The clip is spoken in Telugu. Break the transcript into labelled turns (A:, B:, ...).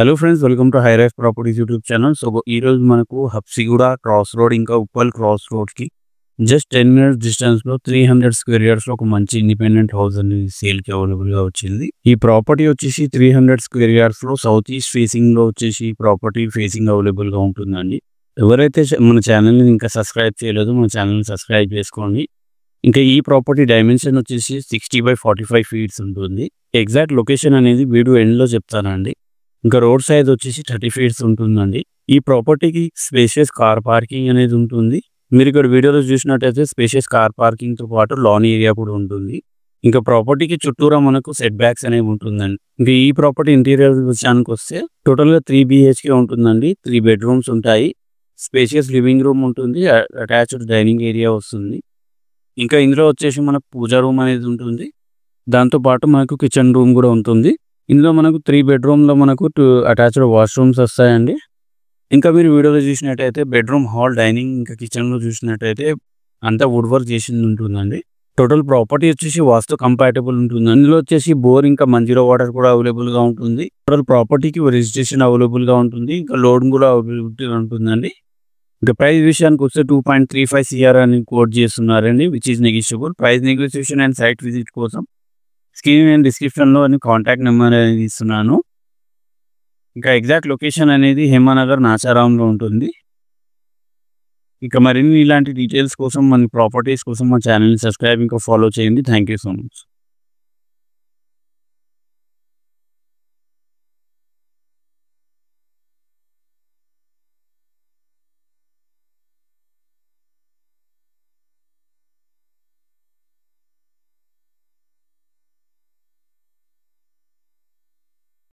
A: Hello friends, welcome to high ripe properties YouTube channel. So ఈరోజు మనకు హబ్సిగూడ క్రాస్ రోడ్ ఇంకా ఉప్పల్ క్రాస్ రోడ్కి జస్ట్ 10 మినిట్స్ డిస్టెన్స్లో 300 స్క్వేర్ యార్డ్స్లో ఒక మంచి ఇండిపెండెంట్ హౌస్ అనేది సేల్కి అవైలబుల్గా వచ్చింది. ఈ ప్రాపర్టీ వచ్చేసి 300 స్క్వేర్ యార్డ్స్లో సౌత్ ఈస్ట్ ఫేసింగ్లో వచ్చేసి ప్రాపర్టీ ఫేసింగ్ అవైలబుల్గా ఉంటుందండి. ఎవరైతే మన ఛానల్ని ఇంకా సబ్స్క్రైబ్ చేయలేదో మన ఛానల్ని సబ్స్క్రైబ్ చేసుకోండి. ఇంకా ఈ ప్రాపర్టీ డైమెన్షన్ వచ్చేసి 60/45 ఫీట్స్ ఉంటుంది. ఎగ్జాక్ట్ లొకేషన్ అనేది వీడియో ఎండ్లో చెప్తానండి. ఇంకా రోడ్ సైజ్ వచ్చేసి 30 ఫీట్స్ ఉంటుందండి. ఈ ప్రాపర్టీకి స్పేషియస్ కార్ పార్కింగ్ అనేది ఉంటుంది. మీరు ఇక్కడ వీడియోలో చూసినట్టయితే స్పేషియస్ కార్ పార్కింగ్తో పాటు లాన్ ఏరియా కూడా ఉంటుంది. ఇంకా ప్రాపర్టీకి చుట్టూరా మనకు సెట్ బ్యాక్స్ అనేవి ఉంటుందండి. ఇంకా ఈ ప్రాపర్టీ ఇంటీరియర్ విషయానికి వస్తే టోటల్గా 3 BHK ఉంటుందండి. 3 బెడ్రూమ్స్ ఉంటాయి. స్పేషియస్ లివింగ్ రూమ్ ఉంటుంది. అటాచ్డ్ డైనింగ్ ఏరియా వస్తుంది. ఇంకా ఇందులో వచ్చేసి మనకు పూజా రూమ్ అనేది ఉంటుంది. దాంతోపాటు మనకు కిచెన్ రూమ్ కూడా ఉంటుంది. ఇందులో మనకు 3 బెడ్రూమ్లో మనకు 2 అటాచ్డ్ వాష్రూమ్స్ వస్తాయండి. ఇంకా మీరు వీడియోలో చూసినట్టయితే బెడ్రూమ్, హాల్, డైనింగ్ ఇంకా కిచెన్లో చూసినట్టయితే అంతా వుడ్ వర్క్ చేసింది ఉంటుందండి. టోటల్ ప్రాపర్టీ వచ్చేసి వాస్తు కంపాటబుల్ ఉంటుంది. అందులో వచ్చేసి బోర్ ఇంకా మంజీరా వాటర్ కూడా అవైలబుల్గా ఉంటుంది. టోటల్ ప్రాపర్టీకి రిజిస్ట్రేషన్ అవైలబుల్గా ఉంటుంది. ఇంకా లోన్ కూడా అవైలబిలిటీ ఉంటుందండి. ఇంకా ప్రైస్ విషయానికి వస్తే 2.35 CR అని కోట్ చేస్తున్నారండి, which is negotiable. Price negotiation and site visit కోసం స్క్రీన్ అండ్ డిస్క్రిప్షన్లో కాంటాక్ట్ నెంబర్ అనేది ఇస్తున్నాను. ఇంకా ఎగ్జాక్ట్ లొకేషన్ అనేది హేమానగర్, నాచారంలో ఉంటుంది. ఇంకా మరిన్ని ఇలాంటి డీటెయిల్స్ కోసం, మన ప్రాపర్టీస్ కోసం మా ఛానల్ని సబ్స్క్రైబ్ ఇంకా ఫాలో చేయండి. Thank you so much.